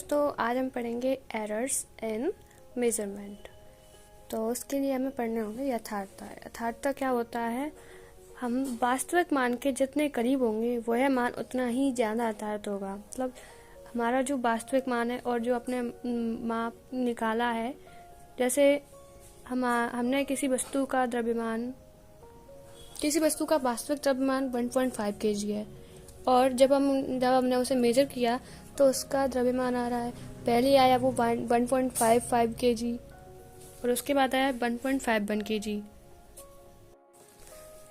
दोस्तों, आज हम पढ़ेंगे एरर्स इन मेजरमेंट। तो उसके लिए हमें पढ़ने होंगे यथार्थता। यथार्थता क्या होता है? हम वास्तविक मान के जितने करीब होंगे वह मान उतना ही ज़्यादा यथार्थ होगा। मतलब हमारा जो वास्तविक मान है और जो अपने माप निकाला है, जैसे हमने किसी वस्तु का वास्तविक द्रव्यमान 1.5 kg है, और जब हमने उसे मेजर किया तो उसका द्रव्यमान आ रहा है, पहले आया वो 1.55 kg और उसके बाद आया 1.51 kg।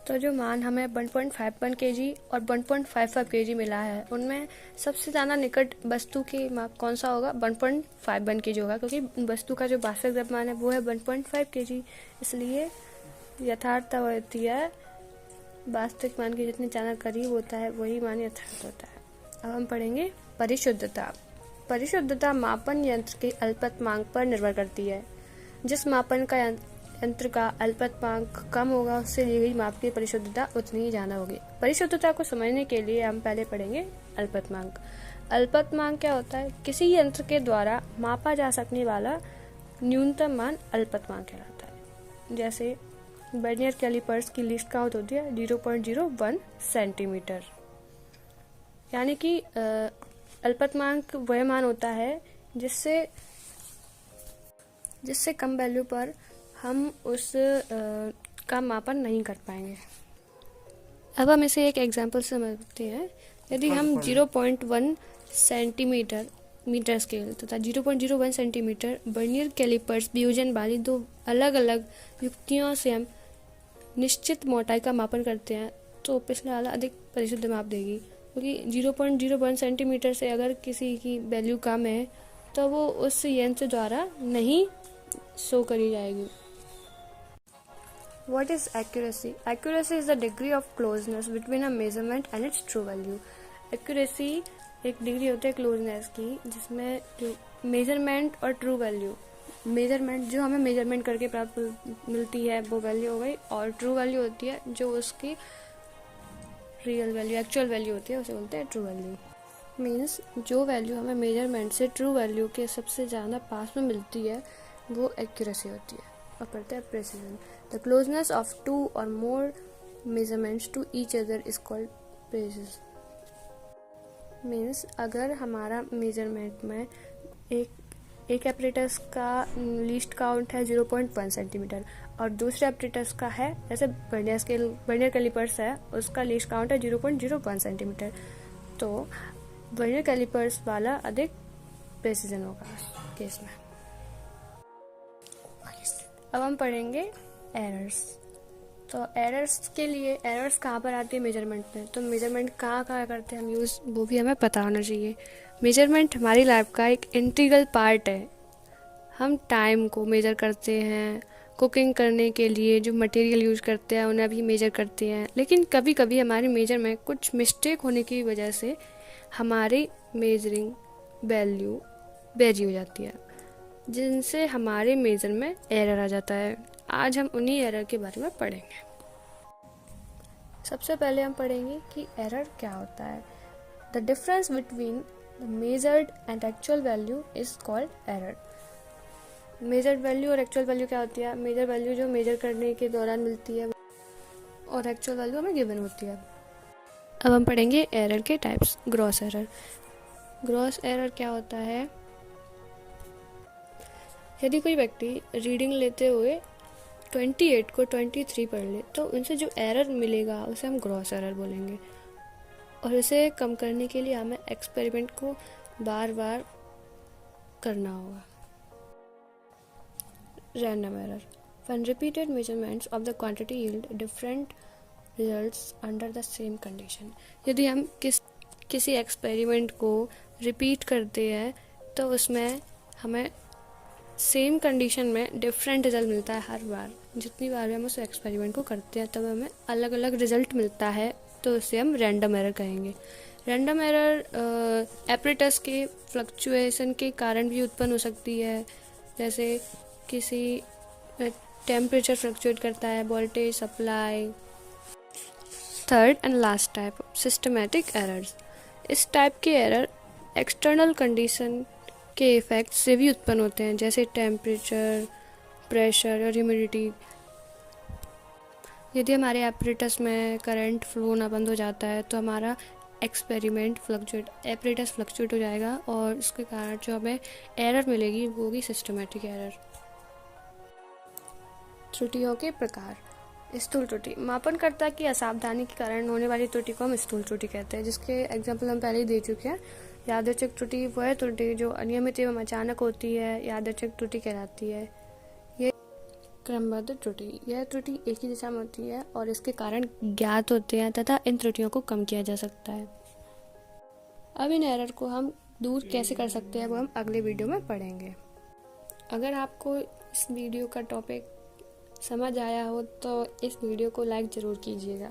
तो जो मान हमें 1.51 kg और 1.55 kg मिला है, उनमें सबसे ज़्यादा निकट वस्तु की माप कौन सा होगा? 1.51 kg होगा, क्योंकि वस्तु का जो वास्तविक द्रव्यमान है वो है 1.5 kg। इसलिए यथार्थता होती है वास्तविक मान के जितने ज़्यादा करीब होता है वही मान यथार्थ होता है। अब हम पढ़ेंगे परिशुद्धता। परिशुद्धता मापन यंत्र के अल्पतमांक पर निर्भर करती है। जिस मापन का यंत्र का अल्पतमांक कम होगा, उससे ली गई माप की परिशुद्धता उतनी ही ज़्यादा होगी। परिशुद्धता को समझने के लिए हम पहले पढ़ेंगे अल्पतमांक। अल्पतमांक क्या होता है? किसी यंत्र के द्वारा मापा जा सकने वाला न्यूनतम मान अल्पतमांक कहलाता है। जैसे वर्नियर कैलिपर्स की लीस्ट काउंट होती है 0.01 सेंटीमीटर। यानी कि अल्पतमांक वह मान होता है जिससे कम वैल्यू पर हम उस का मापन नहीं कर पाएंगे। अब हम इसे एक एग्जांपल से समझते हैं। यदि हम 0.1 सेंटीमीटर मीटर स्केल तथा 0.01 सेंटीमीटर वर्नियर कैलिपर्स वियोजन वाली दो अलग अलग युक्तियों से हम निश्चित मोटाई का मापन करते हैं, तो पिछले वाला अधिक परिशुद्ध माप देगी, क्योंकि 0.01 सेंटीमीटर से अगर किसी की वैल्यू कम है तो वो उस यंत्र द्वारा नहीं शो करी जाएगी। What is accuracy? Accuracy is the degree of closeness between a measurement and its true value. Accuracy एक डिग्री होती है क्लोजनेस की, जिसमें जो मेजरमेंट और ट्रू वैल्यू, मेजरमेंट जो हमें मेजरमेंट करके प्राप्त मिलती है वो वैल्यू हो गई, और ट्रू वैल्यू होती है जो उसकी रियल वैल्यू, एक्चुअल वैल्यू होती है, उसे बोलते हैं ट्रू वैल्यू। मीन्स जो वैल्यू हमें मेजरमेंट से ट्रू वैल्यू के सबसे ज़्यादा पास में मिलती है वो एक्यूरेसी होती है। और पढ़ते हैं precision. The closeness of two और more measurements to each other is called precision. Means अगर हमारा मेजरमेंट में एक एपरेटस का लीस्ट काउंट है 0.1 सेंटीमीटर और दूसरे एपरेटस का है, जैसे वर्नियर कैलिपर्स है, उसका लीस्ट काउंट है 0.01 सेंटीमीटर, तो वर्नियर कैलिपर्स वाला अधिक प्रेसिजन होगा इस केस में। अब हम पढ़ेंगे एरर्स। तो एरर्स के लिए, एरर्स कहाँ पर आती है मेजरमेंट में, तो मेजरमेंट कहाँ करते हैं हम यूज़, वो भी हमें पता होना चाहिए। मेजरमेंट हमारी लाइफ का एक इंटीग्रल पार्ट है। हम टाइम को मेजर करते हैं, कुकिंग करने के लिए जो मटेरियल यूज करते हैं उन्हें भी मेजर करते हैं, लेकिन कभी कभी हमारी मेजर में कुछ मिस्टेक होने की वजह से हमारी मेजरिंग वैल्यू वेरी हो जाती है, जिनसे हमारे मेजर में एरर आ जाता है। आज हम उन्हीं एरर के बारे में पढ़ेंगे। सबसे पहले हम पढ़ेंगे कि एरर क्या होता है। The difference between the measured and actual value is called error. Measured value और एक्चुअल वैल्यू क्या होती है? मेजर वैल्यू जो मेजर करने के दौरान मिलती है और एक्चुअल वैल्यू हमें गिवन होती है। अब हम पढ़ेंगे एरर के types. Gross error. Gross error क्या होता है? यदि कोई व्यक्ति रीडिंग लेते हुए 28 को 23 पढ़ ले, तो उनसे जो एरर मिलेगा उसे हम ग्रॉस एरर बोलेंगे, और इसे कम करने के लिए हमें एक्सपेरिमेंट को बार बार करना होगा। Random error. When repeated measurements of the quantity yield different results under the same condition. यदि हम किसी एक्सपेरिमेंट को रिपीट करते हैं तो उसमें हमें सेम कंडीशन में डिफरेंट रिजल्ट मिलता है हर बार। जितनी बार हम उस एक्सपेरिमेंट को करते हैं तब हमें अलग अलग रिजल्ट मिलता है, तो उसे हम रैंडम एरर कहेंगे। रैंडम एरर एपरेटस के फ्लक्चुएशन के कारण भी उत्पन्न हो सकती है, जैसे किसी टेम्परेचर फ्लक्चुएट करता है, voltage supply. Third and last type, systematic errors. इस टाइप के एरर एक्सटर्नल कंडीशन के इफ़ेक्ट से भी उत्पन्न होते हैं, जैसे टेम्परेचर, प्रेशर और ह्यूमिडिटी। यदि हमारे एपरेटस में करंट फ्लो ना बंद हो जाता है तो हमारा एपरेटस फ्लक्चुएट हो जाएगा और उसके कारण जो हमें एरर मिलेगी वो होगी सिस्टमेटिक एरर। त्रुटियों के प्रकार। स्थूल त्रुटि, मापनकर्ता की असावधानी के कारण होने वाली त्रुटि को हम स्थूल त्रुटि कहते हैं, जिसके एग्जाम्पल हम पहले ही दे चुके हैं। यादृच्छिक त्रुटि वह त्रुटि जो अनियमित एवं अचानक होती है, यादृच्छिक त्रुटि कहलाती है। ये क्रमबद्ध त्रुटि, यह त्रुटि एक ही दिशा में होती है और इसके कारण ज्ञात होते हैं तथा इन त्रुटियों को कम किया जा सकता है। अब इन एरर को हम दूर कैसे कर सकते हैं वो हम अगले वीडियो में पढ़ेंगे। अगर आपको इस वीडियो का टॉपिक समझ आया हो तो इस वीडियो को लाइक ज़रूर कीजिएगा।